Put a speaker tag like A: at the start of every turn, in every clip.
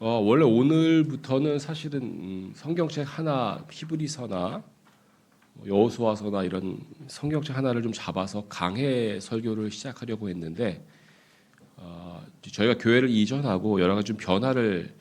A: 원래 오늘부터는 사실은 성경책 하나, 히브리서나 여호수아서나 이런 성경책 하나를 좀 잡아서 강해 설교를 시작하려고 했는데 저희가 교회를 이전하고 여러 가지 좀 변화를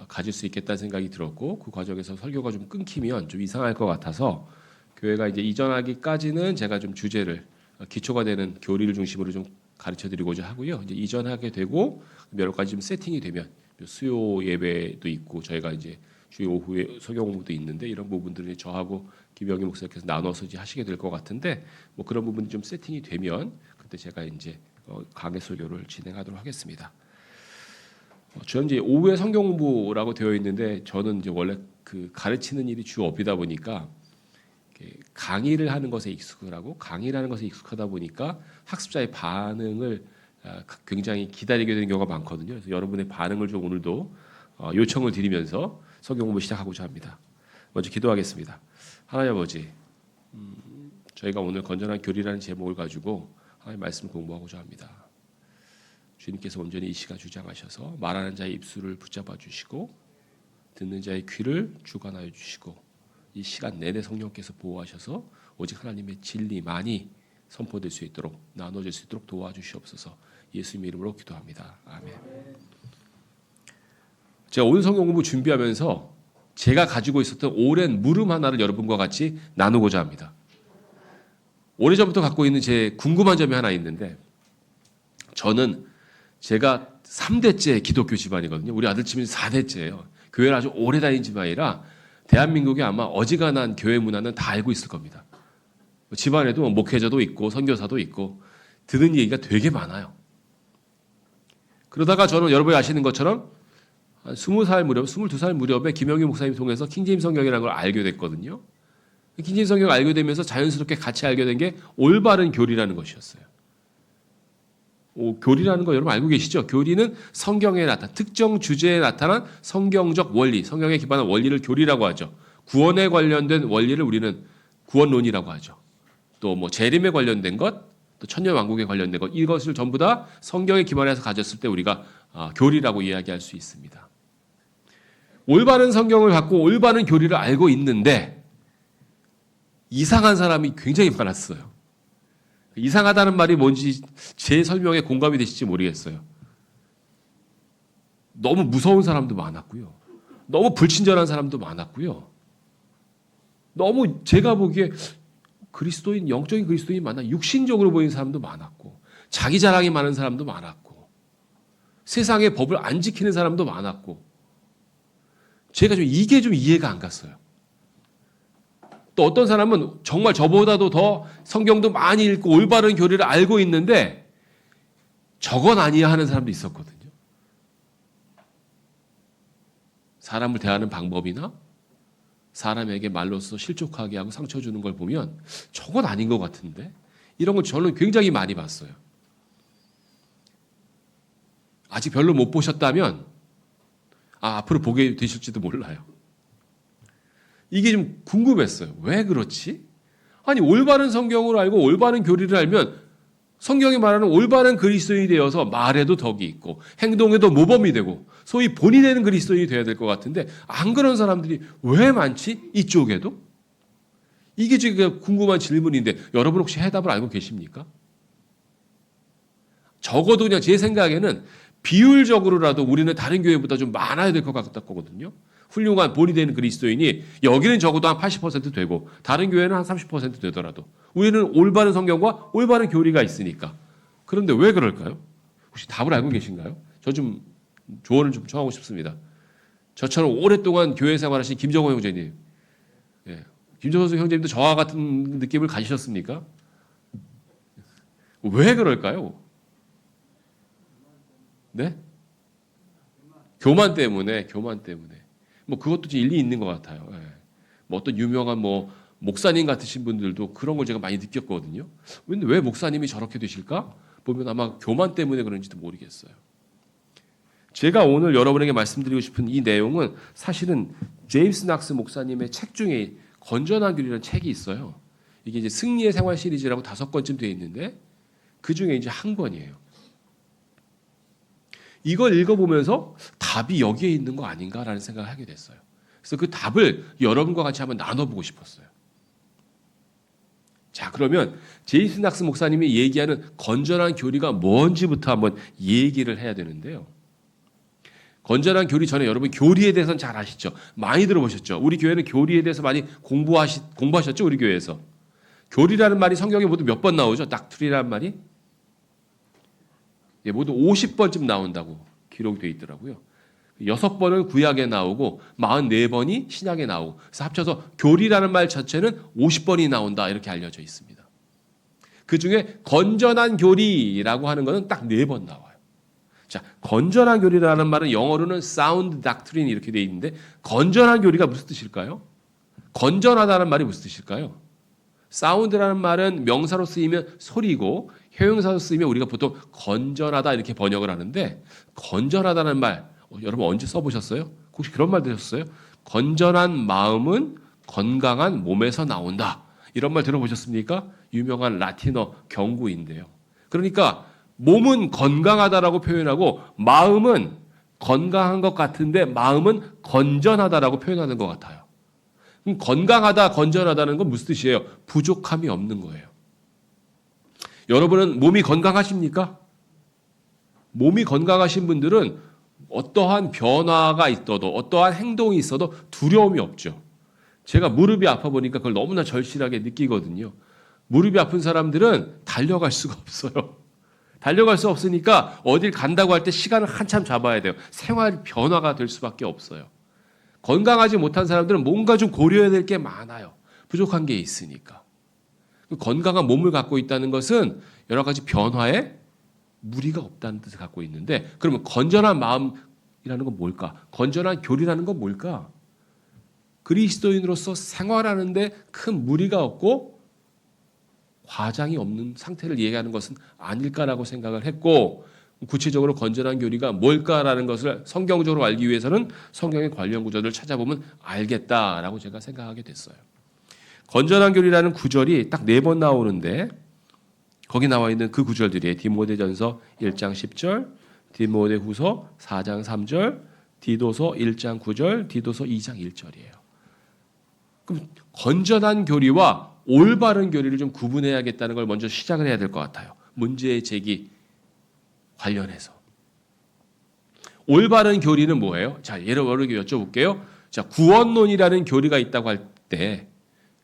A: 가질 수 있겠다는 생각이 들었고 그 과정에서 설교가 좀 끊기면 좀 이상할 것 같아서 교회가 이제 이전하기까지는 제가 좀 주제를 기초가 되는 교리를 중심으로 좀 가르쳐 드리고자 하고요. 이제 이전하게 되고 여러 가지 좀 세팅이 되면 수요 예배도 있고 저희가 이제 주일 오후에 설교 공부도 있는데 이런 부분들을 저하고 김영희 목사님께서 나눠서 이제 하시게 될 것 같은데 뭐 그런 부분이 좀 세팅이 되면 그때 제가 이제 강해 설교를 진행하도록 하겠습니다. 저는 이제 오후에 성경 공부라고 되어 있는데 저는 이제 원래 그 가르치는 일이 주 업이다 보니까 강의를 하는 것에 익숙하고 강의를 하는 것에 익숙하다 보니까 학습자의 반응을 굉장히 기다리게 되는 경우가 많거든요. 그래서 여러분의 반응을 좀 오늘도 요청을 드리면서 성경 공부 시작하고자 합니다. 먼저 기도하겠습니다. 하나님 아버지, 저희가 오늘 건전한 교리라는 제목을 가지고 하나님 말씀을 공부하고자 합니다. 주님께서 온전히 이 시간 주장하셔서 말하는 자의 입술을 붙잡아 주시고 듣는 자의 귀를 주관하여 주시고 이 시간 내내 성령께서 보호하셔서 오직 하나님의 진리만이 선포될 수 있도록 나눠질 수 있도록 도와주시옵소서. 예수님의 이름으로 기도합니다. 아멘. 제가 오늘 성경 공부 준비하면서 제가 가지고 있었던 오랜 물음 하나를 여러분과 같이 나누고자 합니다. 오래전부터 갖고 있는 제 궁금한 점이 하나 있는데 저는 제가 3대째 기독교 집안이거든요. 우리 아들 치면 4대째예요. 교회를 아주 오래 다닌 집안이라 대한민국에 아마 어지간한 교회 문화는 다 알고 있을 겁니다. 집안에도 목회자도 있고 선교사도 있고 듣는 얘기가 되게 많아요. 그러다가 저는 여러분이 아시는 것처럼 한 20살 무렵, 22살 무렵에 김영희 목사님 통해서 킹제임스 성경이라는 걸 알게 됐거든요. 킹제임스 성경을 알게 되면서 자연스럽게 같이 알게 된 게 올바른 교리라는 것이었어요. 교리라는 거 여러분 알고 계시죠? 교리는 성경에 나타난 특정 주제에 나타난 성경적 원리, 성경에 기반한 원리를 교리라고 하죠. 구원에 관련된 원리를 우리는 구원론이라고 하죠. 또 뭐 재림에 관련된 것, 또 천년왕국에 관련된 것, 이것을 전부 다 성경에 기반해서 가졌을 때 우리가 교리라고 이야기할 수 있습니다. 올바른 성경을 갖고 올바른 교리를 알고 있는데 이상한 사람이 굉장히 많았어요. 이상하다는 말이 뭔지 제 설명에 공감이 되실지 모르겠어요. 너무 무서운 사람도 많았고요. 너무 불친절한 사람도 많았고요. 너무 제가 보기에 그리스도인, 영적인 그리스도인이 많아 육신적으로 보이는 사람도 많았고 자기 자랑이 많은 사람도 많았고 세상의 법을 안 지키는 사람도 많았고 제가 이게 좀 이해가 안 갔어요. 또 어떤 사람은 정말 저보다도 더 성경도 많이 읽고 올바른 교리를 알고 있는데 저건 아니야 하는 사람도 있었거든요. 사람을 대하는 방법이나 사람에게 말로써 실족하게 하고 상처 주는 걸 보면 저건 아닌 것 같은데 이런 걸 저는 굉장히 많이 봤어요. 아직 별로 못 보셨다면 앞으로 보게 되실지도 몰라요. 이게 좀 궁금했어요. 왜 그렇지? 아니 올바른 성경을 알고 올바른 교리를 알면 성경이 말하는 올바른 그리스도인이 되어서 말에도 덕이 있고 행동에도 모범이 되고 소위 본이 되는 그리스도인이 되어야 될 것 같은데 안 그런 사람들이 왜 많지? 이쪽에도? 이게 지금 궁금한 질문인데 여러분 혹시 해답을 알고 계십니까? 적어도 그냥 제 생각에는 비율적으로라도 우리는 다른 교회보다 좀 많아야 될 것 같거든요. 훌륭한 본이 되는 그리스도인이 여기는 적어도 한 80% 되고 다른 교회는 한 30% 되더라도 우리는 올바른 성경과 올바른 교리가 있으니까. 그런데 왜 그럴까요? 혹시 답을 알고 계신가요? 저 좀 조언을 좀 청하고 싶습니다. 저처럼 오랫동안 교회 생활하신 김정호 형제님. 예. 김정호 형제님도 저와 같은 느낌을 가지셨습니까? 왜 그럴까요? 네? 교만 때문에. 뭐 그것도 일리 있는 것 같아요. 예. 뭐 어떤 유명한 목사님 같으신 분들도 그런 걸 제가 많이 느꼈거든요. 근데 왜 목사님이 저렇게 되실까? 보면 아마 교만 때문에 그런지도 모르겠어요. 제가 오늘 여러분에게 말씀드리고 싶은 이 내용은 사실은 제임스 낙스 목사님의 책 중에 건전한 교리라는 책이 있어요. 이게 이제 승리의 생활 시리즈라고 5권쯤 되어 있는데 그 중에 이제 한 권이에요. 이걸 읽어보면서 답이 여기에 있는 거 아닌가라는 생각을 하게 됐어요. 그래서 그 답을 여러분과 같이 한번 나눠보고 싶었어요. 자, 그러면 제이슨 낙스 목사님이 얘기하는 건전한 교리가 뭔지부터 한번 얘기를 해야 되는데요. 건전한 교리 전에 여러분 교리에 대해서는 잘 아시죠? 많이 들어보셨죠? 우리 교회는 교리에 대해서 많이 공부하셨죠? 우리 교회에서. 교리라는 말이 성경에 모두 몇 번 나오죠? 닥트리라는 말이? 예, 모두 50번쯤 나온다고 기록되어 있더라고요. 6번은 구약에 나오고 44번이 신약에 나오고 그래서 합쳐서 교리라는 말 자체는 50번이 나온다 이렇게 알려져 있습니다. 그중에 건전한 교리라고 하는 것은 딱 4번 나와요. 자, 건전한 교리라는 말은 영어로는 sound doctrine 이렇게 되어 있는데 건전한 교리가 무슨 뜻일까요? 건전하다는 말이 무슨 뜻일까요? sound라는 말은 명사로 쓰이면 소리고 형용사로 쓰이면 우리가 보통 건전하다 이렇게 번역을 하는데 건전하다는 말 여러분 언제 써보셨어요? 혹시 그런 말 들으셨어요? 건전한 마음은 건강한 몸에서 나온다. 이런 말 들어보셨습니까? 유명한 라틴어 경구인데요. 그러니까 몸은 건강하다라고 표현하고 마음은 건강한 것 같은데 마음은 건전하다라고 표현하는 것 같아요. 그럼 건강하다, 건전하다는 건 무슨 뜻이에요? 부족함이 없는 거예요. 여러분은 몸이 건강하십니까? 몸이 건강하신 분들은 어떠한 변화가 있어도 어떠한 행동이 있어도 두려움이 없죠. 제가 무릎이 아파 보니까 그걸 너무나 절실하게 느끼거든요. 무릎이 아픈 사람들은 달려갈 수가 없어요. 달려갈 수 없으니까 어딜 간다고 할 때 시간을 한참 잡아야 돼요. 생활 변화가 될 수밖에 없어요. 건강하지 못한 사람들은 뭔가 좀 고려해야 될 게 많아요. 부족한 게 있으니까. 건강한 몸을 갖고 있다는 것은 여러 가지 변화에 무리가 없다는 뜻을 갖고 있는데 그러면 건전한 마음이라는 건 뭘까? 건전한 교리라는 건 뭘까? 그리스도인으로서 생활하는데 큰 무리가 없고 과장이 없는 상태를 얘기하는 것은 아닐까라고 생각을 했고 구체적으로 건전한 교리가 뭘까라는 것을 성경적으로 알기 위해서는 성경의 관련 구절을 찾아보면 알겠다라고 제가 생각하게 됐어요. 건전한 교리라는 구절이 딱 4번 나오는데 거기 나와 있는 그 구절들이 디모데전서 1장 10절, 디모데후서 4장 3절, 디도서 1장 9절, 디도서 2장 1절이에요. 그럼 건전한 교리와 올바른 교리를 좀 구분해야겠다는 걸 먼저 시작을 해야 될 것 같아요. 문제 제기 관련해서. 올바른 교리는 뭐예요? 자, 예를 여쭤볼게요. 자, 구원론이라는 교리가 있다고 할 때,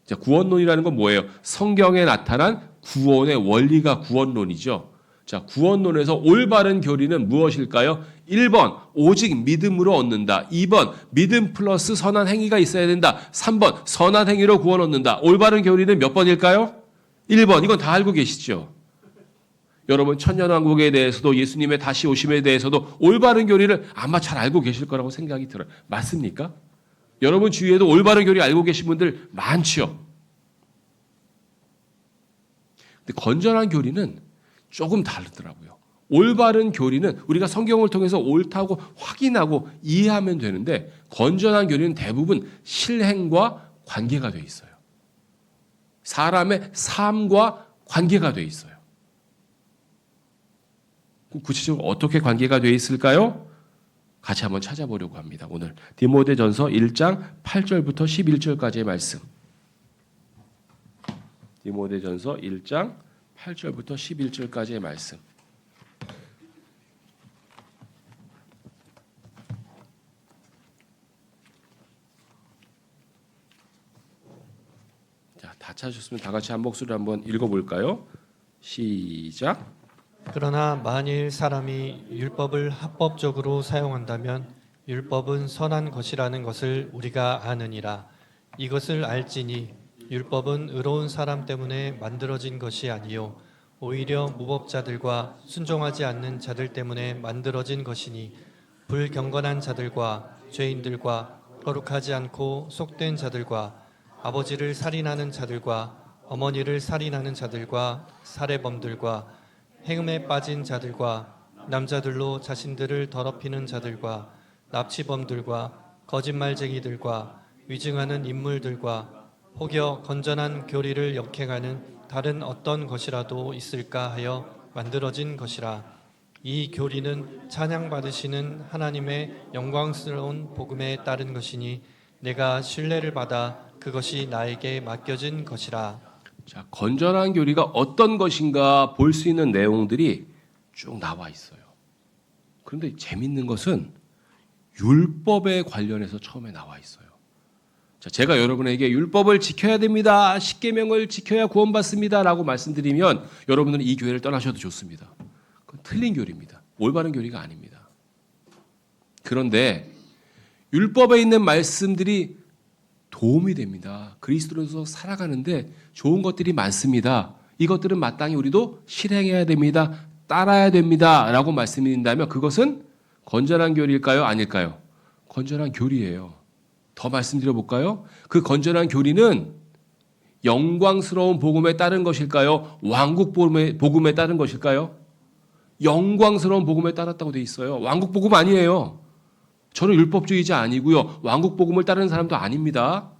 A: 자, 구원론이라는 건 뭐예요? 성경에 나타난 구원의 원리가 구원론이죠. 자, 구원론에서 올바른 교리는 무엇일까요? 1번, 오직 믿음으로 얻는다. 2번, 믿음 플러스 선한 행위가 있어야 된다. 3번, 선한 행위로 구원 얻는다. 올바른 교리는 몇 번일까요? 1번. 이건 다 알고 계시죠? 여러분, 천년왕국에 대해서도 예수님의 다시 오심에 대해서도 올바른 교리를 아마 잘 알고 계실 거라고 생각이 들어요. 맞습니까? 여러분 주위에도 올바른 교리 알고 계신 분들 많죠? 근데 건전한 교리는 조금 다르더라고요. 올바른 교리는 우리가 성경을 통해서 옳다고 확인하고 이해하면 되는데 건전한 교리는 대부분 실행과 관계가 돼 있어요. 사람의 삶과 관계가 돼 있어요. 구체적으로 어떻게 관계가 돼 있을까요? 같이 한번 찾아보려고 합니다. 오늘 디모데전서 1장 8절부터 11절까지의 말씀. 디모데전서 1장 8절부터 11절까지의 말씀. 자, 다 찾으셨으면 다 같이 한 목소리로 한번 읽어볼까요? 시작.
B: 그러나 만일 사람이 율법을 합법적으로 사용한다면 율법은 선한 것이라는 것을 우리가 아느니라. 이것을 알지니 율법은 의로운 사람 때문에 만들어진 것이 아니요 오히려 무법자들과 순종하지 않는 자들 때문에 만들어진 것이니 불경건한 자들과 죄인들과 거룩하지 않고 속된 자들과 아버지를 살인하는 자들과 어머니를 살인하는 자들과 살해범들과 행음에 빠진 자들과 남자들로 자신들을 더럽히는 자들과 납치범들과 거짓말쟁이들과 위증하는 인물들과 혹여 건전한 교리를 역행하는 다른 어떤 것이라도 있을까 하여 만들어진 것이라. 이 교리는 찬양받으시는 하나님의 영광스러운 복음에 따른 것이니 내가 신뢰를 받아 그것이 나에게 맡겨진 것이라.
A: 자, 건전한 교리가 어떤 것인가 볼 수 있는 내용들이 쭉 나와 있어요. 그런데 재밌는 것은 율법에 관련해서 처음에 나와 있어요. 자, 제가 여러분에게 율법을 지켜야 됩니다. 십계명을 지켜야 구원받습니다라고 말씀드리면 여러분들은 이 교회를 떠나셔도 좋습니다. 그건 틀린 교리입니다. 올바른 교리가 아닙니다. 그런데 율법에 있는 말씀들이 도움이 됩니다. 그리스도로서 살아가는데 좋은 것들이 많습니다. 이것들은 마땅히 우리도 실행해야 됩니다. 따라야 됩니다. 라고 말씀드린다면 그것은 건전한 교리일까요? 아닐까요? 건전한 교리예요. 더 말씀드려 볼까요? 그 건전한 교리는 영광스러운 복음에 따른 것일까요? 왕국 복음에 따른 것일까요? 영광스러운 복음에 따랐다고 돼 있어요. 왕국 복음 아니에요. 저는 율법주의자 아니고요. 왕국 복음을 따르는 사람도 아닙니다.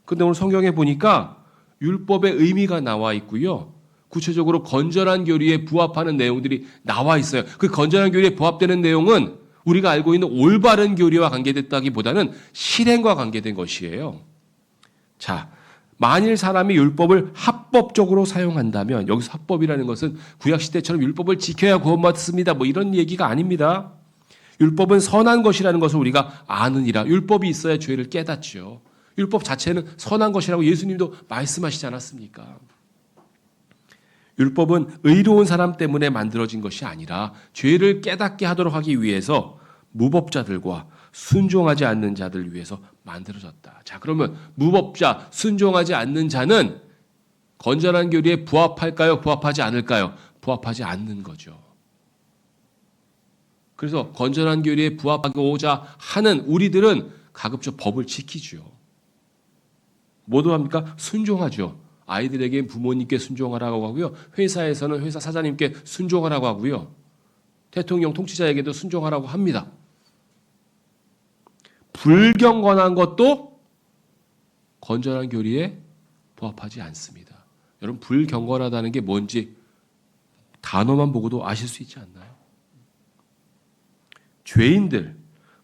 A: 그런데 오늘 성경에 보니까 율법의 의미가 나와 있고요. 구체적으로 건전한 교리에 부합하는 내용들이 나와 있어요. 그 건전한 교리에 부합되는 내용은 우리가 알고 있는 올바른 교리와 관계됐다기보다는 실행과 관계된 것이에요. 자, 만일 사람이 율법을 합법적으로 사용한다면 여기서 합법이라는 것은 구약시대처럼 율법을 지켜야 구원받습니다. 뭐 이런 얘기가 아닙니다. 율법은 선한 것이라는 것을 우리가 아느니라. 율법이 있어야 죄를 깨닫죠. 율법 자체는 선한 것이라고 예수님도 말씀하시지 않았습니까? 율법은 의로운 사람 때문에 만들어진 것이 아니라 죄를 깨닫게 하도록 하기 위해서 무법자들과 순종하지 않는 자들 위해서 만들어졌다. 자, 그러면 무법자, 순종하지 않는 자는 건전한 교리에 부합할까요? 부합하지 않을까요? 부합하지 않는 거죠. 그래서 건전한 교리에 부합하고자 하는 우리들은 가급적 법을 지키죠. 뭐도 합니까? 순종하죠. 아이들에게 부모님께 순종하라고 하고요. 회사에서는 회사 사장님께 순종하라고 하고요. 대통령 통치자에게도 순종하라고 합니다. 불경건한 것도 건전한 교리에 부합하지 않습니다. 여러분, 불경건하다는 게 뭔지 단어만 보고도 아실 수 있지 않나요? 죄인들,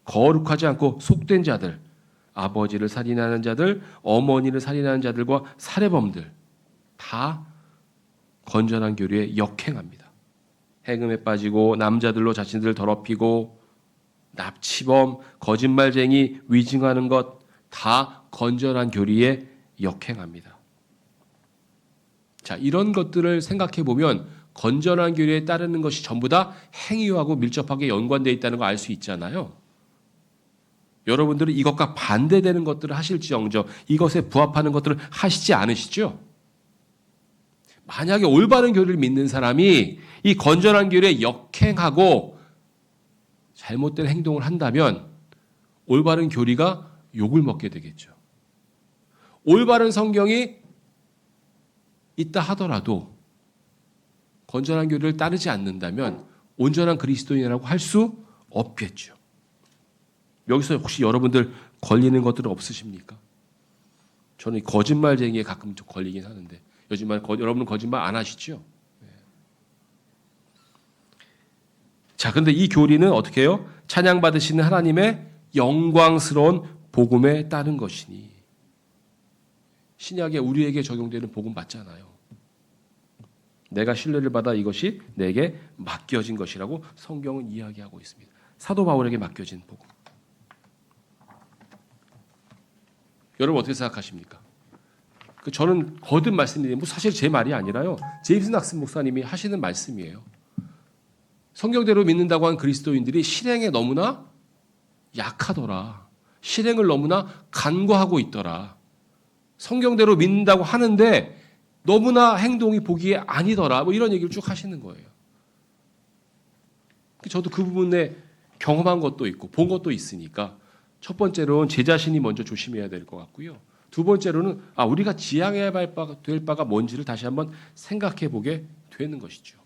A: 거룩하지 않고 속된 자들, 아버지를 살인하는 자들, 어머니를 살인하는 자들과 살해범들 다 건전한 교리에 역행합니다. 행음에 빠지고 남자들로 자신들을 더럽히고 납치범, 거짓말쟁이, 위증하는 것 다 건전한 교리에 역행합니다. 자, 이런 것들을 생각해 보면 건전한 교리에 따르는 것이 전부 다 행위하고 밀접하게 연관되어 있다는 걸 알 수 있잖아요. 여러분들은 이것과 반대되는 것들을 하실지언정 이것에 부합하는 것들을 하시지 않으시죠? 만약에 올바른 교리를 믿는 사람이 이 건전한 교리에 역행하고 잘못된 행동을 한다면 올바른 교리가 욕을 먹게 되겠죠. 올바른 성경이 있다 하더라도 건전한 교리를 따르지 않는다면 온전한 그리스도인이라고 할 수 없겠죠. 여기서 혹시 여러분들 걸리는 것들은 없으십니까? 저는 거짓말쟁이에 가끔 좀 걸리긴 하는데 여러분은 거짓말 안 하시죠? 네. 자, 그런데 이 교리는 어떻게 해요? 찬양받으시는 하나님의 영광스러운 복음에 따른 것이니. 신약에 우리에게 적용되는 복음 맞잖아요. 내가 신뢰를 받아 이것이 내게 맡겨진 것이라고 성경은 이야기하고 있습니다. 사도 바울에게 맡겨진 복음. 여러분 어떻게 생각하십니까? 저는 거듭 말씀드리면 사실 제 말이 아니라요. 제임스 낙스 목사님이 하시는 말씀이에요. 성경대로 믿는다고 한 그리스도인들이 실행에 너무나 약하더라. 실행을 너무나 간과하고 있더라. 성경대로 믿는다고 하는데 너무나 행동이 보기에 아니더라. 뭐 이런 얘기를 쭉 하시는 거예요. 저도 그 부분에 경험한 것도 있고 본 것도 있으니까 첫 번째로는 제 자신이 먼저 조심해야 될 것 같고요. 두 번째로는 우리가 지향해야 될 바가 뭔지를 다시 한번 생각해 보게 되는 것이죠.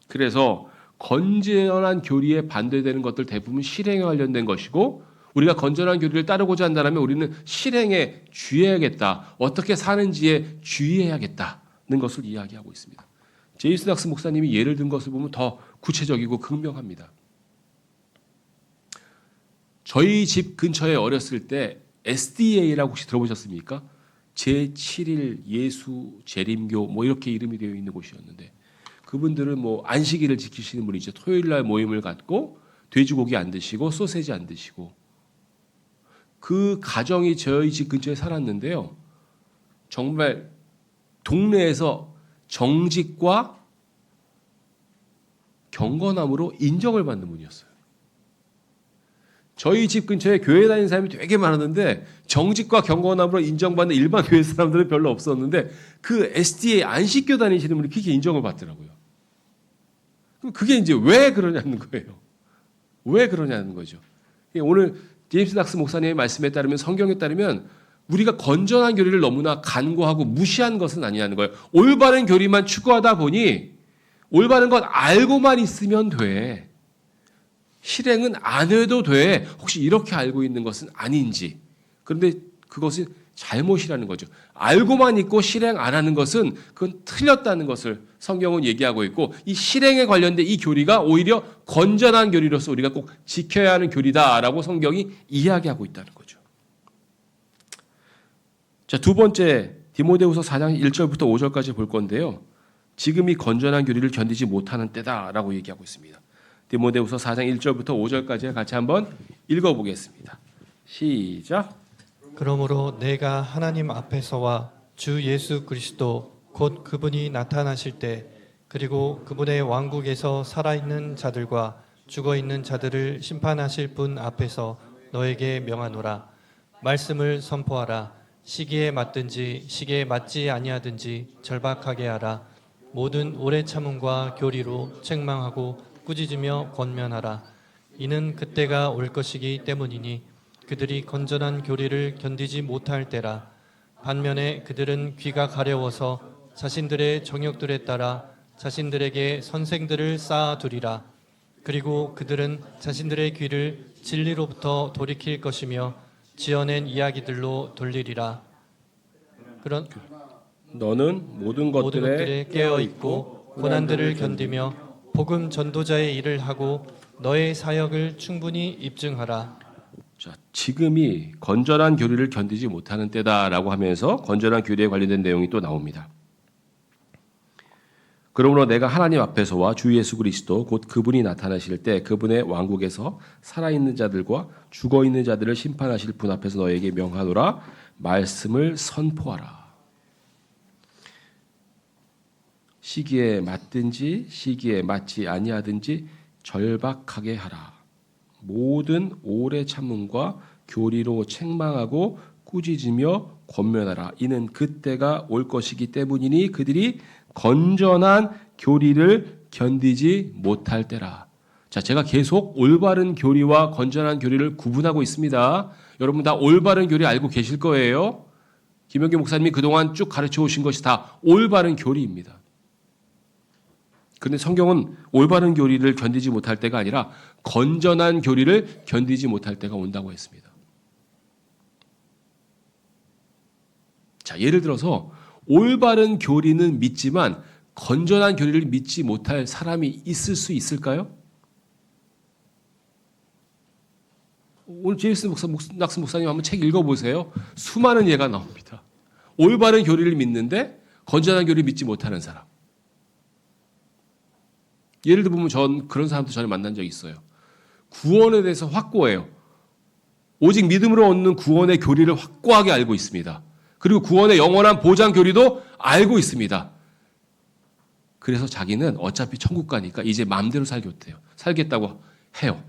A: 그래서 건전한 교리에 반대되는 것들 대부분 실행에 관련된 것이고 우리가 건전한 교리를 따르고자 한다면 우리는 실행에 주의해야겠다. 어떻게 사는지에 주의해야겠다는 것을 이야기하고 있습니다. 제임스 낙스 목사님이 예를 든 것을 보면 더 구체적이고 극명합니다. 저희 집 근처에 어렸을 때 SDA라고 혹시 들어보셨습니까? 제7일 예수 재림교 뭐 이렇게 이름이 되어 있는 곳이었는데 그분들은 뭐 안식일을 지키시는 분이죠. 토요일 날 모임을 갖고 돼지고기 안 드시고 소세지 안 드시고 그 가정이 저희 집 근처에 살았는데요. 정말 동네에서 정직과 경건함으로 인정을 받는 분이었어요. 저희 집 근처에 교회 다니는 사람이 되게 많았는데 정직과 경건함으로 인정받는 일반 교회 사람들은 별로 없었는데 그 SDA 안식교 다니시는 분이 그렇게 인정을 받더라고요. 그럼 그게 이제 왜 그러냐는 거예요. 왜 그러냐는 거죠. 오늘 제임스 낙스 목사님의 말씀에 따르면 성경에 따르면 우리가 건전한 교리를 너무나 간과하고 무시한 것은 아니라는 거예요. 올바른 교리만 추구하다 보니 올바른 것 알고만 있으면 돼. 실행은 안 해도 돼. 혹시 이렇게 알고 있는 것은 아닌지. 그런데 그것은 잘못이라는 거죠. 알고만 있고 실행 안 하는 것은 그건 틀렸다는 것을 성경은 얘기하고 있고 이 실행에 관련된 이 교리가 오히려 건전한 교리로서 우리가 꼭 지켜야 하는 교리다라고 성경이 이야기하고 있다는 거죠. 자, 두 번째 디모데후서 4장 1절부터 5절까지 볼 건데요. 지금이 건전한 교리를 견디지 못하는 때다라고 얘기하고 있습니다. 디모데후서 4장 1절부터 5절까지 같이 한번 읽어보겠습니다. 시작.
B: 그러므로 내가 하나님 앞에서와 주 예수 그리스도 곧 그분이 나타나실 때 그리고 그분의 왕국에서 살아있는 자들과 죽어있는 자들을 심판하실 분 앞에서 너에게 명하노라. 말씀을 선포하라. 시기에 맞든지 시기에 맞지 아니하든지 절박하게 하라. 모든 오래 참음과 교리로 책망하고 꾸짖으며 권면하라. 이는 그때가 올 것이기 때문이니 그들이 건전한 교리를 견디지 못할 때라. 반면에 그들은 귀가 가려워서 자신들의 정욕들에 따라 자신들에게 선생들을 쌓아두리라. 그리고 그들은 자신들의 귀를 진리로부터 돌이킬 것이며 지어낸 이야기들로 돌리리라. 그런
A: 너는 모든 것들에
B: 깨어 있고 고난들을 견디며 복음 전도자의 일을 하고 너의 사역을 충분히 입증하라.
A: 자, 지금이 건전한 교리를 견디지 못하는 때다라고 하면서 건전한 교리에 관련된 내용이 또 나옵니다. 그러므로 내가 하나님 앞에서와 주 예수 그리스도 곧 그분이 나타나실 때 그분의 왕국에서 살아있는 자들과 죽어있는 자들을 심판하실 분 앞에서 너에게 명하노라. 말씀을 선포하라. 시기에 맞든지 시기에 맞지 아니하든지 절박하게 하라. 모든 오래 참음과 교리로 책망하고 꾸짖으며 권면하라. 이는 그때가 올 것이기 때문이니 그들이 건전한 교리를 견디지 못할 때라. 자, 제가 계속 올바른 교리와 건전한 교리를 구분하고 있습니다. 여러분 다 올바른 교리 알고 계실 거예요. 김영기 목사님이 그동안 쭉 가르쳐 오신 것이 다 올바른 교리입니다. 그런데 성경은 올바른 교리를 견디지 못할 때가 아니라 건전한 교리를 견디지 못할 때가 온다고 했습니다. 자, 예를 들어서 올바른 교리는 믿지만 건전한 교리를 믿지 못할 사람이 있을 수 있을까요? 오늘 제임스 낙스 목사님 한번 책 읽어보세요. 수많은 예가 나옵니다. 올바른 교리를 믿는데 건전한 교리를 믿지 못하는 사람. 예를 들면 전 그런 사람도 전에 만난 적이 있어요. 구원에 대해서 확고해요. 오직 믿음으로 얻는 구원의 교리를 확고하게 알고 있습니다. 그리고 구원의 영원한 보장 교리도 알고 있습니다. 그래서 자기는 어차피 천국 가니까 이제 마음대로 살겠다고 해요.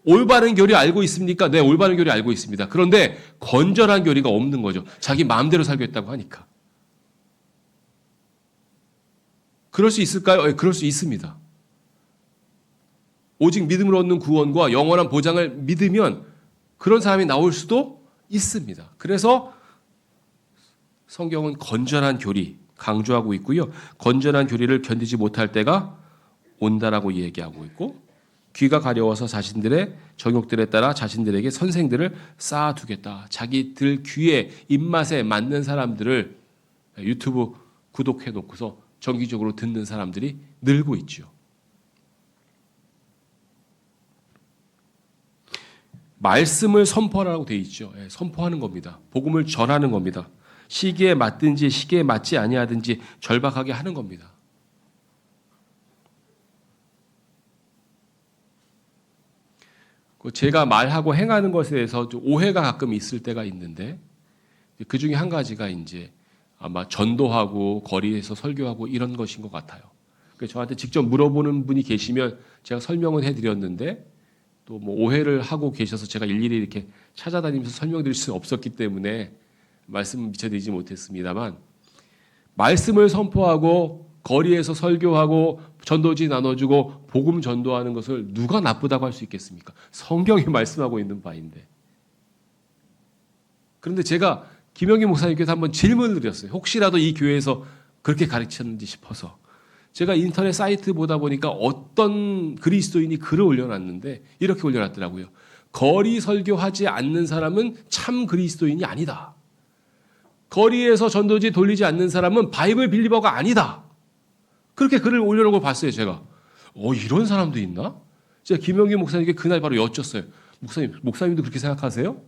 A: 올바른 교리 알고 있습니까? 네, 올바른 교리 알고 있습니다. 그런데 건전한 교리가 없는 거죠. 자기 마음대로 살겠다고 하니까. 그럴 수 있을까요? 네, 그럴 수 있습니다. 오직 믿음으로 얻는 구원과 영원한 보장을 믿으면 그런 사람이 나올 수도 있습니다. 그래서 성경은 건전한 교리 강조하고 있고요. 건전한 교리를 견디지 못할 때가 온다라고 얘기하고 있고 귀가 가려워서 자신들의 정욕들에 따라 자신들에게 선생들을 쌓아두겠다. 자기들 귀에 입맛에 맞는 사람들을 유튜브 구독해 놓고서 정기적으로 듣는 사람들이 늘고 있죠. 말씀을 선포하라고 돼 있죠. 예, 선포하는 겁니다. 복음을 전하는 겁니다. 시기에 맞든지 시기에 맞지 아니하든지 절박하게 하는 겁니다. 제가 말하고 행하는 것에 대해서 좀 오해가 가끔 있을 때가 있는데 그 중에 한 가지가 이제 아마 전도하고 거리에서 설교하고 이런 것인 것 같아요. 그래서 저한테 직접 물어보는 분이 계시면 제가 설명을 해드렸는데 또 뭐 오해를 하고 계셔서 제가 일일이 이렇게 찾아다니면서 설명드릴 수 없었기 때문에 말씀 미처드리지 못했습니다만 말씀을 선포하고 거리에서 설교하고 전도지 나눠주고 복음 전도하는 것을 누가 나쁘다고 할 수 있겠습니까? 성경이 말씀하고 있는 바인데. 그런데 제가 김영기 목사님께서 한번 질문을 드렸어요. 혹시라도 이 교회에서 그렇게 가르쳤는지 싶어서. 제가 인터넷 사이트 보다 보니까 어떤 그리스도인이 글을 올려놨는데 이렇게 올려놨더라고요. 거리 설교하지 않는 사람은 참 그리스도인이 아니다. 거리에서 전도지 돌리지 않는 사람은 바이블 빌리버가 아니다. 그렇게 글을 올려놓은 걸 봤어요, 제가. 이런 사람도 있나? 제가 김영기 목사님께 그날 바로 여쭸어요. 목사님도 그렇게 생각하세요?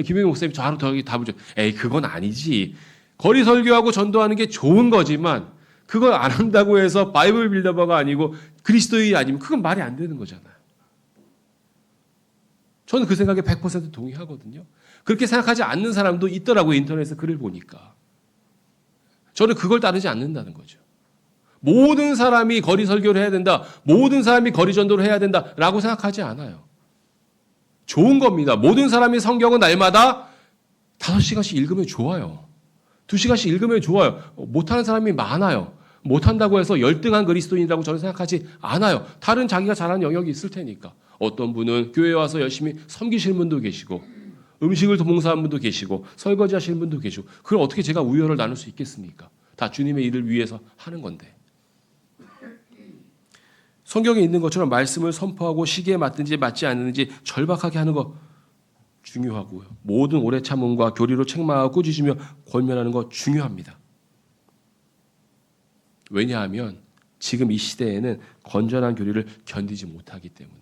A: 김영기 목사님이 저하고 답을 줘. 에이, 그건 아니지. 거리 설교하고 전도하는 게 좋은 거지만 그걸 안 한다고 해서 바이블 빌더버가 아니고 그리스도인이 아니면 그건 말이 안 되는 거잖아요. 저는 그 생각에 100% 동의하거든요. 그렇게 생각하지 않는 사람도 있더라고요. 인터넷에서 글을 보니까. 저는 그걸 따르지 않는다는 거죠. 모든 사람이 거리 설교를 해야 된다. 모든 사람이 거리 전도를 해야 된다라고 생각하지 않아요. 좋은 겁니다. 모든 사람이 성경은 날마다 5시간씩 읽으면 좋아요. 2시간씩 읽으면 좋아요. 못하는 사람이 많아요. 못한다고 해서 열등한 그리스도인이라고 저는 생각하지 않아요. 다른 자기가 잘하는 영역이 있을 테니까. 어떤 분은 교회에 와서 열심히 섬기시는 분도 계시고 음식을 봉사하는 분도 계시고 설거지 하시는 분도 계시고 그걸 어떻게 제가 우열을 나눌 수 있겠습니까? 다 주님의 일을 위해서 하는 건데. 성경에 있는 것처럼 말씀을 선포하고 시기에 맞든지 맞지 않는지 절박하게 하는 거 중요하고요. 모든 오래 참음과 교리로 책망하고 꾸짖으며 권면하는 거 중요합니다. 왜냐하면 지금 이 시대에는 건전한 교리를 견디지 못하기 때문에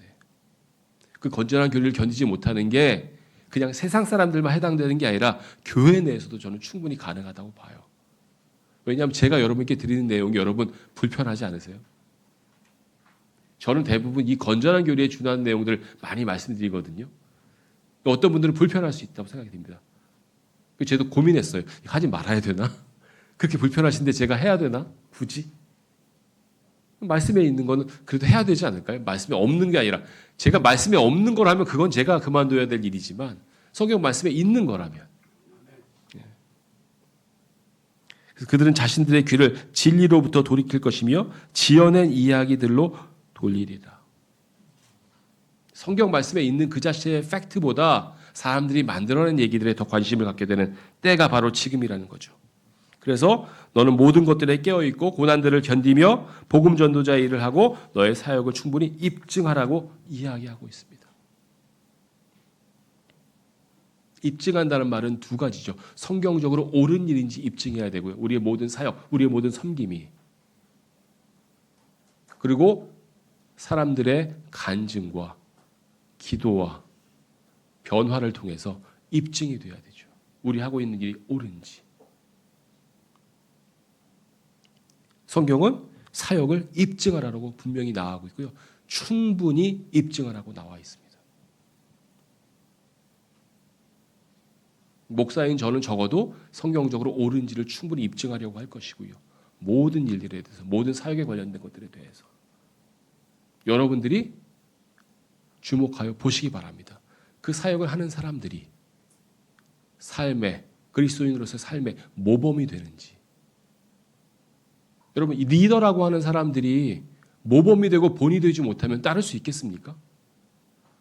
A: 그 건전한 교리를 견디지 못하는 게 그냥 세상 사람들만 해당되는 게 아니라 교회 내에서도 저는 충분히 가능하다고 봐요. 왜냐하면 제가 여러분께 드리는 내용이 여러분 불편하지 않으세요? 저는 대부분 이 건전한 교리에 준하는 내용들을 많이 말씀드리거든요. 어떤 분들은 불편할 수 있다고 생각이 듭니다. 저도 고민했어요. 하지 말아야 되나? 그렇게 불편하신데 제가 해야 되나? 굳이? 말씀에 있는 거는 그래도 해야 되지 않을까요? 말씀에 없는 게 아니라 제가 말씀에 없는 거라면 그건 제가 그만둬야 될 일이지만 성경 말씀에 있는 거라면 그래서 그들은 자신들의 귀를 진리로부터 돌이킬 것이며 지어낸 이야기들로 돌리리라. 성경 말씀에 있는 그 자체의 팩트보다 사람들이 만들어낸 얘기들에 더 관심을 갖게 되는 때가 바로 지금이라는 거죠. 그래서 너는 모든 것들에 깨어있고 고난들을 견디며 복음 전도자의 일을 하고 너의 사역을 충분히 입증하라고 이야기하고 있습니다. 입증한다는 말은 두 가지죠. 성경적으로 옳은 일인지 입증해야 되고요. 우리의 모든 사역, 우리의 모든 섬김이. 그리고 사람들의 간증과 기도와 변화를 통해서 입증이 돼야 되죠. 우리 하고 있는 일이 옳은지. 성경은 사역을 입증하라고 분명히 나와고 있고요. 충분히 입증하라고 나와 있습니다. 목사인 저는 적어도 성경적으로 옳은지를 충분히 입증하려고 할 것이고요. 모든 일들에 대해서, 모든 사역에 관련된 것들에 대해서 여러분들이 주목하여 보시기 바랍니다. 그 사역을 하는 사람들이 삶의 그리스도인으로서의 삶의 모범이 되는지. 여러분, 이 리더라고 하는 사람들이 모범이 되고 본이 되지 못하면 따를 수 있겠습니까?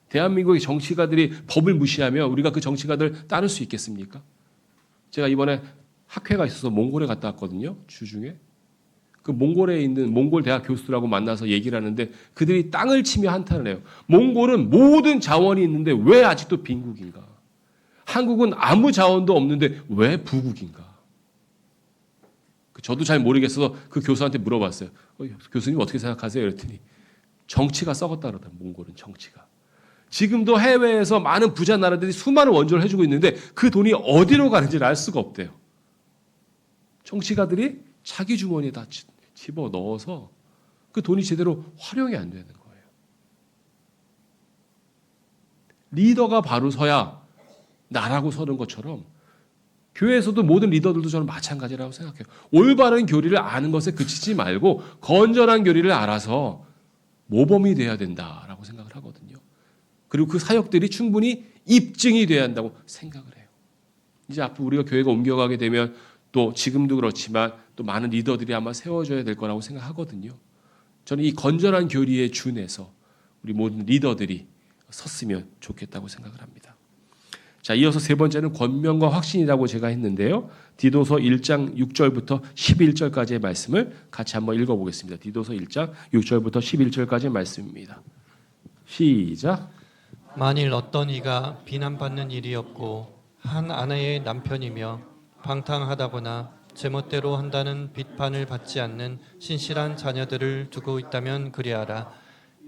A: 대한민국의 정치가들이 법을 무시하며 우리가 그 정치가들 따를 수 있겠습니까? 제가 이번에 학회가 있어서 몽골에 갔다 왔거든요. 주중에. 그 몽골에 있는 몽골 대학 교수들하고 만나서 얘기를 하는데 그들이 땅을 치며 한탄을 해요. 몽골은 모든 자원이 있는데 왜 아직도 빈국인가? 한국은 아무 자원도 없는데 왜 부국인가? 저도 잘 모르겠어서 그 교수한테 물어봤어요. 교수님 어떻게 생각하세요? 이랬더니 정치가 썩었다 그러다. 몽골은 정치가. 지금도 해외에서 많은 부자 나라들이 수많은 원조를 해주고 있는데 그 돈이 어디로 가는지를 알 수가 없대요. 정치가들이 자기 주머니에 다 집어넣어서 그 돈이 제대로 활용이 안 되는 거예요. 리더가 바로 서야 나라고 서는 것처럼 교회에서도 모든 리더들도 저는 마찬가지라고 생각해요. 올바른 교리를 아는 것에 그치지 말고 건전한 교리를 알아서 모범이 돼야 된다라고 생각을 하거든요. 그리고 그 사역들이 충분히 입증이 돼야 한다고 생각을 해요. 이제 앞으로 우리가 교회가 옮겨가게 되면 또 지금도 그렇지만 또 많은 리더들이 아마 세워져야 될 거라고 생각하거든요. 저는 이 건전한 교리에 준해서 우리 모든 리더들이 섰으면 좋겠다고 생각을 합니다. 자, 이어서 세 번째는 권면과 확신이라고 제가 했는데요. 디도서 1장 6절부터 11절까지의 말씀을 같이 한번 읽어보겠습니다. 디도서 1장 6절부터 11절까지의 말씀입니다. 시작.
B: 만일 어떤 이가 비난받는 일이 없고 한 아내의 남편이며 방탕하다거나 제멋대로 한다는 비판을 받지 않는 신실한 자녀들을 두고 있다면 그리하라.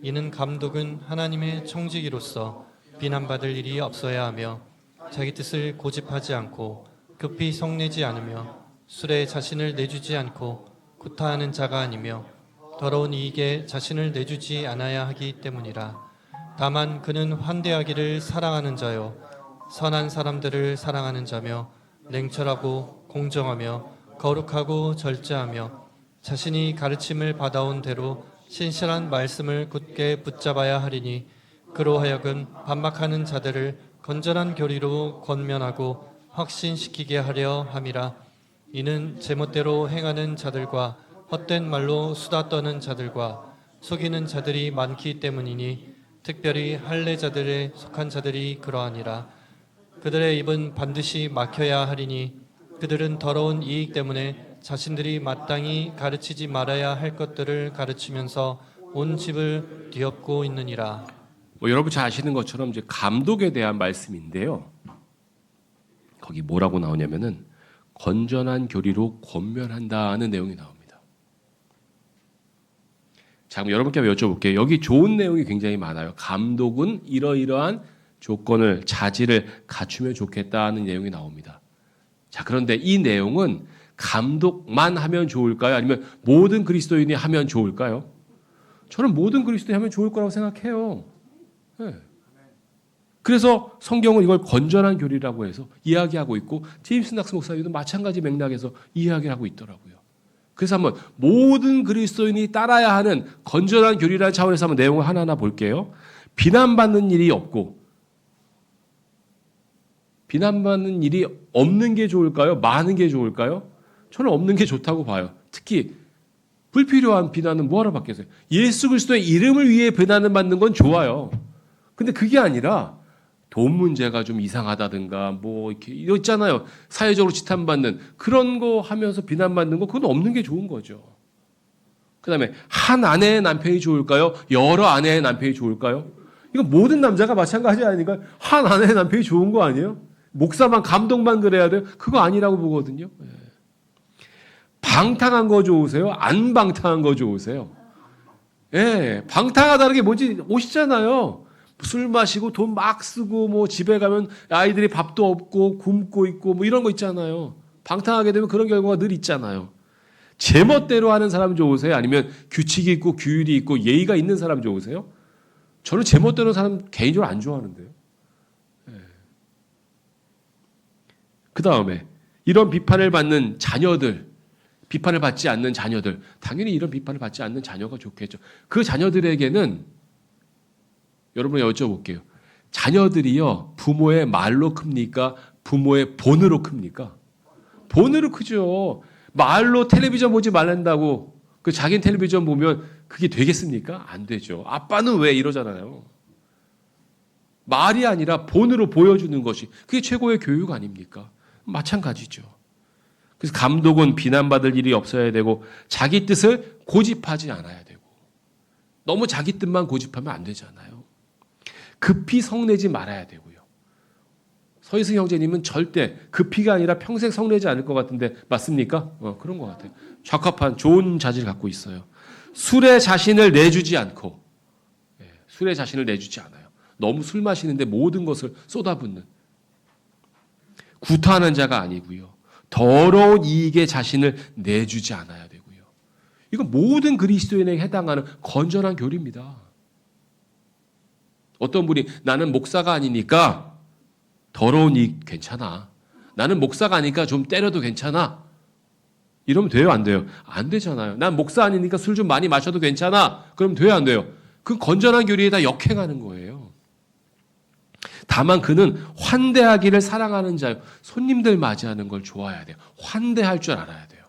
B: 이는 감독은 하나님의 청지기로서 비난받을 일이 없어야 하며 자기 뜻을 고집하지 않고 급히 성내지 않으며 술에 자신을 내주지 않고 구타하는 자가 아니며 더러운 이익에 자신을 내주지 않아야 하기 때문이라. 다만 그는 환대하기를 사랑하는 자요 선한 사람들을 사랑하는 자며 냉철하고 공정하며 거룩하고 절제하며 자신이 가르침을 받아온 대로 신실한 말씀을 굳게 붙잡아야 하리니 그로 하여금 반박하는 자들을 건전한 교리로 권면하고 확신시키게 하려 함이라. 이는 제멋대로 행하는 자들과 헛된 말로 수다 떠는 자들과 속이는 자들이 많기 때문이니 특별히 할례자들에 속한 자들이 그러하니라. 그들의 입은 반드시 막혀야 하리니 그들은 더러운 이익 때문에 자신들이 마땅히 가르치지 말아야 할 것들을 가르치면서 온 집을 뒤엎고 있느니라.
A: 여러분 잘 아시는 것처럼 이제 감독에 대한 말씀인데요. 거기 뭐라고 나오냐면은 건전한 교리로 권면한다는 내용이 나옵니다. 자, 그럼 여러분께 여쭤볼게요. 여기 좋은 내용이 굉장히 많아요. 감독은 이러이러한 조건을 자질을 갖추면 좋겠다는 내용이 나옵니다. 자, 그런데 이 내용은 감독만 하면 좋을까요? 아니면 모든 그리스도인이 하면 좋을까요? 저는 모든 그리스도인이 하면 좋을 거라고 생각해요. 네. 그래서 성경은 이걸 건전한 교리라고 해서 이야기하고 있고 제임스 낙스 목사님도 마찬가지 맥락에서 이야기하고 있더라고요. 그래서 한번 모든 그리스도인이 따라야 하는 건전한 교리라는 차원에서 한번 내용을 하나하나 볼게요. 비난받는 일이 없고 비난받는 일이 없는 게 좋을까요? 많은 게 좋을까요? 저는 없는 게 좋다고 봐요. 특히 불필요한 비난은 뭐하러 받겠어요? 예수 그리스도의 이름을 위해 비난을 받는 건 좋아요. 근데 그게 아니라 돈 문제가 좀 이상하다든가 뭐 이렇게 이거 있잖아요. 사회적으로 지탄받는 그런 거 하면서 비난받는 거 그건 없는 게 좋은 거죠. 그다음에 한 아내의 남편이 좋을까요? 여러 아내의 남편이 좋을까요? 이건 모든 남자가 마찬가지 아니니까 한 아내의 남편이 좋은 거 아니에요? 목사만 감독만 그래야 돼요? 그거 아니라고 보거든요. 방탕한 거 좋으세요? 안 방탕한 거 좋으세요? 예, 방탕하다는 게 뭔지 오시잖아요. 술 마시고 돈 막 쓰고 뭐 집에 가면 아이들이 밥도 없고 굶고 있고 뭐 이런 거 있잖아요. 방탕하게 되면 그런 결과가 늘 있잖아요. 제멋대로 하는 사람 좋으세요? 아니면 규칙이 있고 규율이 있고 예의가 있는 사람 좋으세요? 저는 제멋대로 하는 사람 개인적으로 안 좋아하는데요. 네. 그 다음에 이런 비판을 받는 자녀들, 비판을 받지 않는 자녀들, 당연히 이런 비판을 받지 않는 자녀가 좋겠죠. 그 자녀들에게는 여러분 여쭤볼게요. 자녀들이요, 부모의 말로 큽니까? 부모의 본으로 큽니까? 본으로 크죠. 말로 텔레비전 보지 말란다고 그 자기는 텔레비전 보면 그게 되겠습니까? 안 되죠. 아빠는 왜 이러잖아요. 말이 아니라 본으로 보여주는 것이 그게 최고의 교육 아닙니까? 마찬가지죠. 그래서 감독은 비난받을 일이 없어야 되고 자기 뜻을 고집하지 않아야 되고 너무 자기 뜻만 고집하면 안 되잖아요. 급히 성내지 말아야 되고요. 서희승 형제님은 절대 그 피가 아니라 평생 성내지 않을 것 같은데 맞습니까? 그런 것 같아요. 적합한 좋은 자질을 갖고 있어요. 술에 자신을 내주지 않고, 술에 자신을 내주지 않아요. 너무 술 마시는데 모든 것을 쏟아붓는, 구타하는 자가 아니고요. 더러운 이익에 자신을 내주지 않아야 되고요. 이건 모든 그리스도인에게 해당하는 건전한 교리입니다. 어떤 분이 나는 목사가 아니니까 더러운 이익 괜찮아. 나는 목사가 아니니까 좀 때려도 괜찮아. 이러면 돼요, 안 돼요? 안 되잖아요. 난 목사 아니니까 술 좀 많이 마셔도 괜찮아. 그럼 돼요, 안 돼요? 그 건전한 교리에다 역행하는 거예요. 다만 그는 환대하기를 사랑하는 자요. 손님들 맞이하는 걸 좋아해야 돼요. 환대할 줄 알아야 돼요.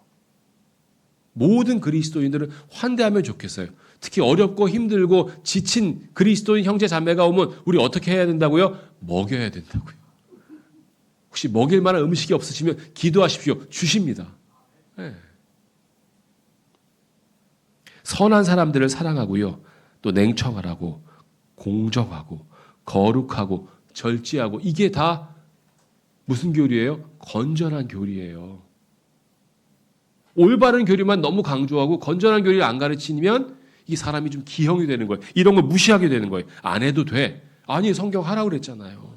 A: 모든 그리스도인들은 환대하면 좋겠어요. 특히 어렵고 힘들고 지친 그리스도인 형제 자매가 오면 우리 어떻게 해야 된다고요? 먹여야 된다고요. 혹시 먹일 만한 음식이 없으시면 기도하십시오. 주십니다. 네. 선한 사람들을 사랑하고요. 또 냉청하라고, 공정하고, 거룩하고, 절제하고, 이게 다 무슨 교리예요? 건전한 교리예요. 올바른 교리만 너무 강조하고 건전한 교리를 안 가르치면 이 사람이 좀 기형이 되는 거예요. 이런 걸 무시하게 되는 거예요. 안 해도 돼. 아니, 성경 하라고 그랬잖아요.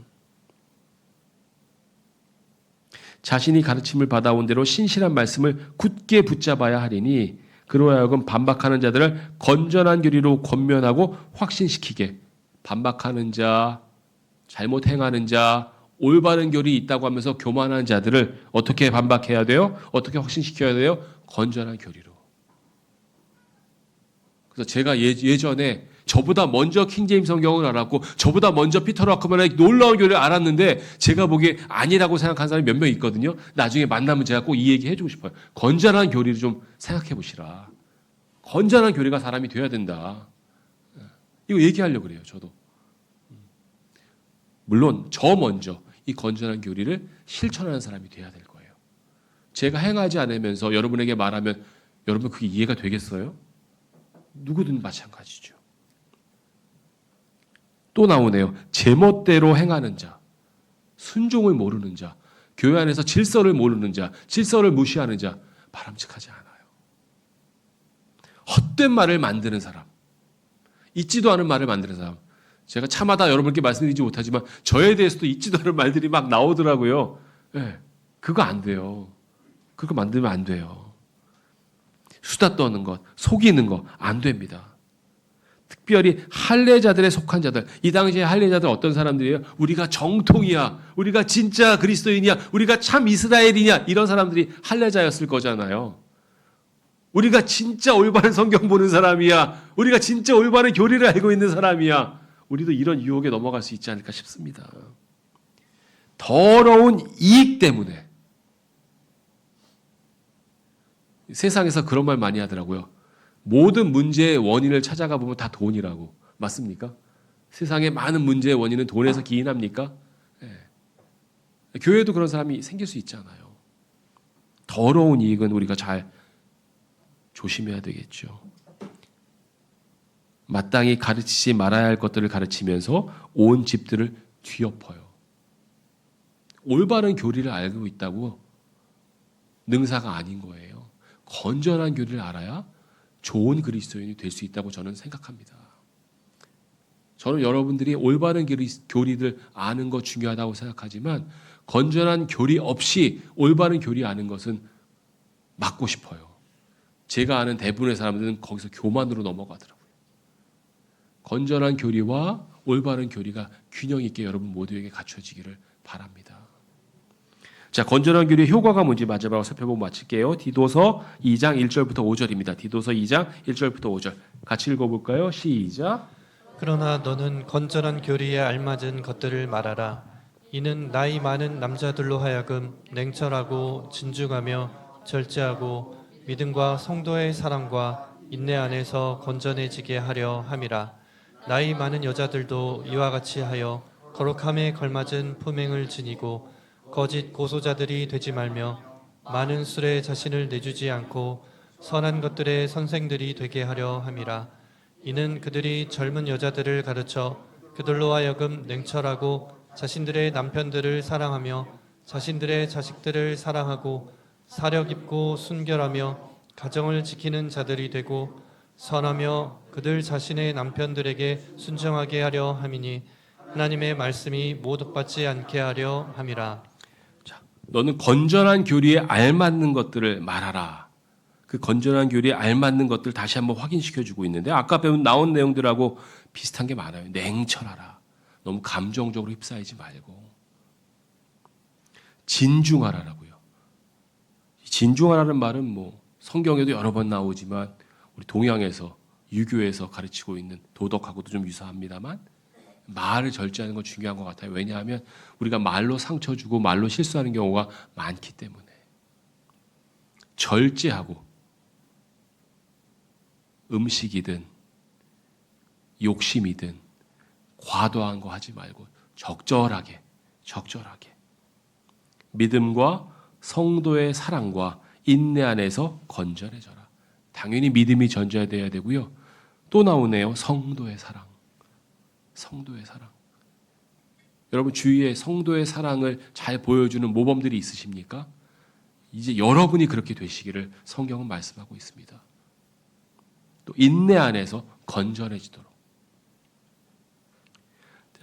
A: 자신이 가르침을 받아온 대로 신실한 말씀을 굳게 붙잡아야 하리니 그로 하여금 반박하는 자들을 건전한 교리로 권면하고 확신시키게. 반박하는 자, 잘못 행하는 자, 올바른 교리 있다고 하면서 교만한 자들을 어떻게 반박해야 돼요? 어떻게 확신시켜야 돼요? 건전한 교리로. 그래서 제가 예전에 저보다 먼저 킹제임스 성경을 알았고 저보다 먼저 피터 락커만의 놀라운 교리를 알았는데 제가 보기에 아니라고 생각하는 사람이 몇 명 있거든요. 나중에 만나면 제가 꼭 이 얘기 해주고 싶어요. 건전한 교리를 좀 생각해 보시라. 건전한 교리가 사람이 돼야 된다. 이거 얘기하려고 그래요. 저도. 물론 저 먼저 이 건전한 교리를 실천하는 사람이 돼야 될 거예요. 제가 행하지 않으면서 여러분에게 말하면 여러분 그게 이해가 되겠어요? 누구든 마찬가지죠. 또 나오네요. 제멋대로 행하는 자, 순종을 모르는 자, 교회 안에서 질서를 모르는 자, 질서를 무시하는 자, 바람직하지 않아요. 헛된 말을 만드는 사람, 있지도 않은 말을 만드는 사람. 제가 차마다 여러분께 말씀드리지 못하지만 저에 대해서도 있지도 않은 말들이 막 나오더라고요. 네, 그거 안 돼요. 그거 만들면 안 돼요. 수다 떠는 것, 속이는 것 안 됩니다. 특별히 할례자들에 속한 자들, 이 당시에 할례자들 어떤 사람들이에요? 우리가 정통이야, 우리가 진짜 그리스도인이야, 우리가 참 이스라엘이냐, 이런 사람들이 할례자였을 거잖아요. 우리가 진짜 올바른 성경 보는 사람이야, 우리가 진짜 올바른 교리를 알고 있는 사람이야. 우리도 이런 유혹에 넘어갈 수 있지 않을까 싶습니다. 더러운 이익 때문에. 세상에서 그런 말 많이 하더라고요. 모든 문제의 원인을 찾아가 보면 다 돈이라고. 맞습니까? 세상의 많은 문제의 원인은 돈에서 기인합니까? 네. 교회도 그런 사람이 생길 수 있잖아요. 더러운 이익은 우리가 잘 조심해야 되겠죠. 마땅히 가르치지 말아야 할 것들을 가르치면서 온 집들을 뒤엎어요. 올바른 교리를 알고 있다고 능사가 아닌 거예요. 건전한 교리를 알아야 좋은 그리스도인이 될 수 있다고 저는 생각합니다. 저는 여러분들이 올바른 교리들 아는 거 중요하다고 생각하지만 건전한 교리 없이 올바른 교리 아는 것은 막고 싶어요. 제가 아는 대부분의 사람들은 거기서 교만으로 넘어가더라고요. 건전한 교리와 올바른 교리가 균형 있게 여러분 모두에게 갖춰지기를 바랍니다. 자, 건전한 교리의 효과가 뭔지 마지막으로 살펴보고 마칠게요. 디도서 2장 1절부터 5절입니다. 디도서 2장 1절부터 5절. 같이 읽어볼까요? 시작.
B: 그러나 너는 건전한 교리에 알맞은 것들을 말하라. 이는 나이 많은 남자들로 하여금 냉철하고 진중하며 절제하고 믿음과 성도의 사랑과 인내 안에서 건전해지게 하려 함이라. 나이 많은 여자들도 이와 같이 하여 거룩함에 걸맞은 품행을 지니고 거짓 고소자들이 되지 말며 많은 술에 자신을 내주지 않고 선한 것들의 선생들이 되게 하려 함이라. 이는 그들이 젊은 여자들을 가르쳐 그들로 하여금 냉철하고 자신들의 남편들을 사랑하며 자신들의 자식들을 사랑하고 사려 깊고 순결하며 가정을 지키는 자들이 되고 선하며 그들 자신의 남편들에게 순정하게 하려 함이니 하나님의 말씀이 모독받지 않게 하려 함이라.
A: 너는 건전한 교리에 알맞는 것들을 말하라. 그 건전한 교리에 알맞는 것들 다시 한번 확인시켜주고 있는데 아까 배운 나온 내용들하고 비슷한 게 많아요. 냉철하라. 너무 감정적으로 휩싸이지 말고. 진중하라라고요. 진중하라는 말은 뭐 성경에도 여러 번 나오지만 우리 동양에서 유교에서 가르치고 있는 도덕하고도 좀 유사합니다만 말을 절제하는 건 중요한 것 같아요. 왜냐하면 우리가 말로 상처 주고 말로 실수하는 경우가 많기 때문에 절제하고 음식이든 욕심이든 과도한 거 하지 말고 적절하게 믿음과 성도의 사랑과 인내 안에서 건전해져라. 당연히 믿음이 전제돼야 되고요. 또 나오네요. 성도의 사랑. 여러분 주위에 성도의 사랑을 잘 보여주는 모범들이 있으십니까? 이제 여러분이 그렇게 되시기를 성경은 말씀하고 있습니다. 또 인내 안에서 건전해지도록.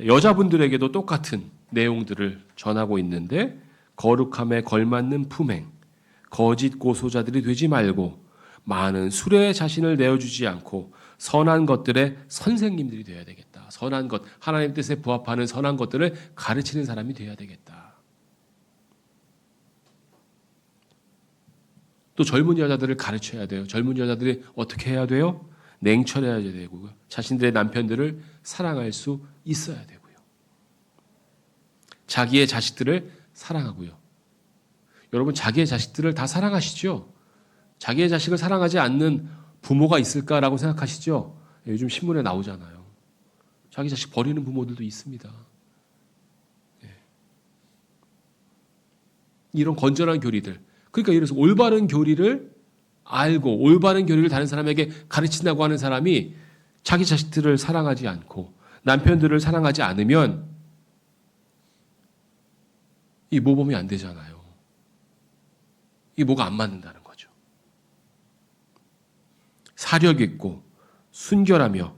A: 여자분들에게도 똑같은 내용들을 전하고 있는데 거룩함에 걸맞는 품행, 거짓 고소자들이 되지 말고 많은 술에 자신을 내어주지 않고 선한 것들의 선생님들이 되어야 되겠다. 선한 것, 하나님 뜻에 부합하는 선한 것들을 가르치는 사람이 되어야 되겠다. 또 젊은 여자들을 가르쳐야 돼요. 젊은 여자들이 어떻게 해야 돼요? 냉철해야 되고요. 자신들의 남편들을 사랑할 수 있어야 되고요. 자기의 자식들을 사랑하고요. 여러분 자기의 자식들을 다 사랑하시죠? 자기의 자식을 사랑하지 않는 부모가 있을까라고 생각하시죠? 요즘 신문에 나오잖아요. 자기 자식 버리는 부모들도 있습니다. 이런 건전한 교리들. 그러니까 예를 들어서 올바른 교리를 알고 올바른 교리를 다른 사람에게 가르친다고 하는 사람이 자기 자식들을 사랑하지 않고 남편들을 사랑하지 않으면 이 모범이 안 되잖아요. 이 뭐가 안 맞는다는 거죠. 사력 있고 순결하며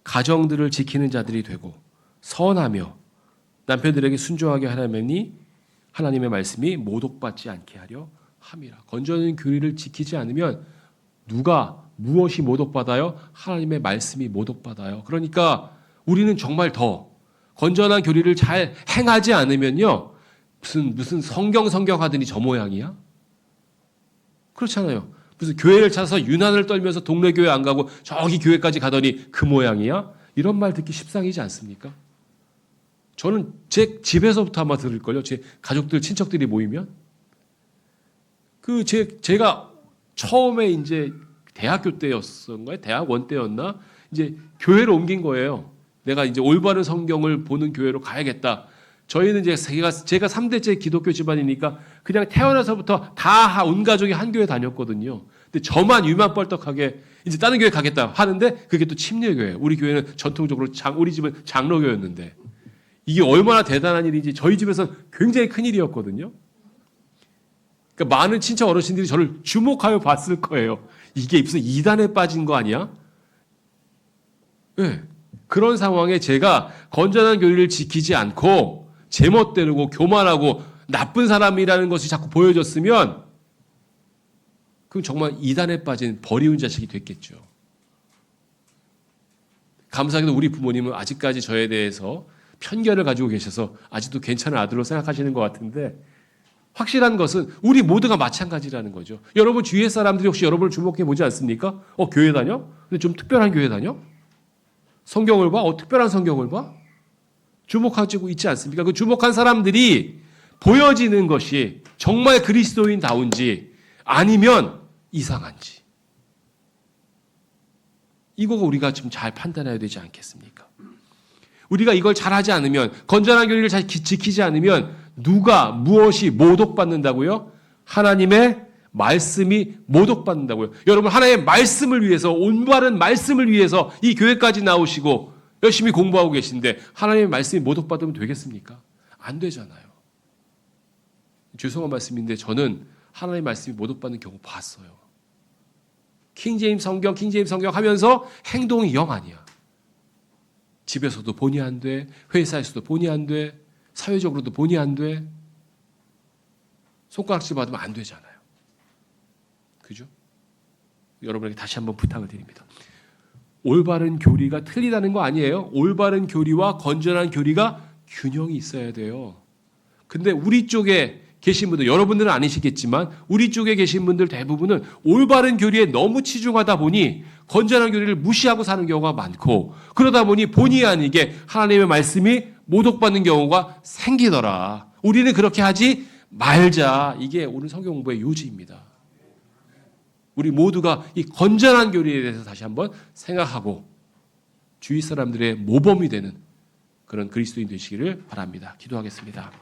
A: 가정들을 지키는 자들이 되고 선하며 남편들에게 순종하게 하려니 하나님의 말씀이 모독받지 않게 하려 함이라. 건전한 교리를 지키지 않으면 누가 무엇이 모독받아요? 하나님의 말씀이 모독받아요. 그러니까 우리는 정말 더 건전한 교리를 잘 행하지 않으면요. 무슨 성경 하더니 저 모양이야? 그렇잖아요. 무슨 교회를 찾아서 유난을 떨면서 동네 교회 안 가고 저기 교회까지 가더니 그 모양이야? 이런 말 듣기 십상이지 않습니까? 저는 제 집에서부터 아마 들을걸요. 제 가족들, 친척들이 모이면. 제가 처음에 이제 대학교 때였던가요? 대학원 때였나? 이제 교회를 옮긴 거예요. 내가 이제 올바른 성경을 보는 교회로 가야겠다. 저희는 이제 제가 3대째 기독교 집안이니까 그냥 태어나서부터 다 온 가족이 한 교회 다녔거든요. 근데 저만 유망벌떡하게 이제 다른 교회 가겠다 하는데 그게 또 침례교회. 우리 교회는 전통적으로 우리 집은 장로교였는데 이게 얼마나 대단한 일인지 저희 집에서는 굉장히 큰 일이었거든요. 그러니까 많은 친척 어르신들이 저를 주목하여 봤을 거예요. 이게 무슨 이단에 빠진 거 아니야? 네. 그런 상황에 제가 건전한 교리를 지키지 않고 제멋대로고 교만하고 나쁜 사람이라는 것이 자꾸 보여졌으면 그럼 정말 이단에 빠진 버리운 자식이 됐겠죠. 감사하게도 우리 부모님은 아직까지 저에 대해서 편견을 가지고 계셔서 아직도 괜찮은 아들로 생각하시는 것 같은데 확실한 것은 우리 모두가 마찬가지라는 거죠. 여러분 주위의 사람들이 혹시 여러분을 주목해 보지 않습니까? 교회 다녀? 근데 좀 특별한 교회 다녀? 성경을 봐? 특별한 성경을 봐? 주목하고 있지 않습니까? 그 주목한 사람들이 보여지는 것이 정말 그리스도인다운지 아니면 이상한지. 이거가 우리가 좀 잘 판단해야 되지 않겠습니까? 우리가 이걸 잘하지 않으면 건전한 교리를 잘 지키지 않으면 누가 무엇이 모독받는다고요? 하나님의 말씀이 모독받는다고요. 여러분 하나님의 말씀을 위해서 올바른 말씀을 위해서 이 교회까지 나오시고 열심히 공부하고 계신데 하나님의 말씀이 모독받으면 되겠습니까? 안 되잖아요. 죄송한 말씀인데 저는 하나님의 말씀이 모독받는 경우 봤어요. 킹제임스 성경 하면서 행동이 영 아니야. 집에서도 본의 안 돼, 회사에서도 본의 안 돼, 사회적으로도 본의 안 돼. 손가락질 받으면 안 되잖아요. 그죠? 여러분에게 다시 한번 부탁을 드립니다. 올바른 교리가 틀리다는 거 아니에요. 올바른 교리와 건전한 교리가 균형이 있어야 돼요. 근데 우리 쪽에 계신 분들, 여러분들은 아니시겠지만 우리 쪽에 계신 분들 대부분은 올바른 교리에 너무 치중하다 보니 건전한 교리를 무시하고 사는 경우가 많고, 그러다 보니 본의 아니게 하나님의 말씀이 모독받는 경우가 생기더라. 우리는 그렇게 하지 말자. 이게 오늘 성경 공부의 요지입니다. 우리 모두가 이 건전한 교리에 대해서 다시 한번 생각하고 주위 사람들의 모범이 되는 그런 그리스도인 되시기를 바랍니다. 기도하겠습니다.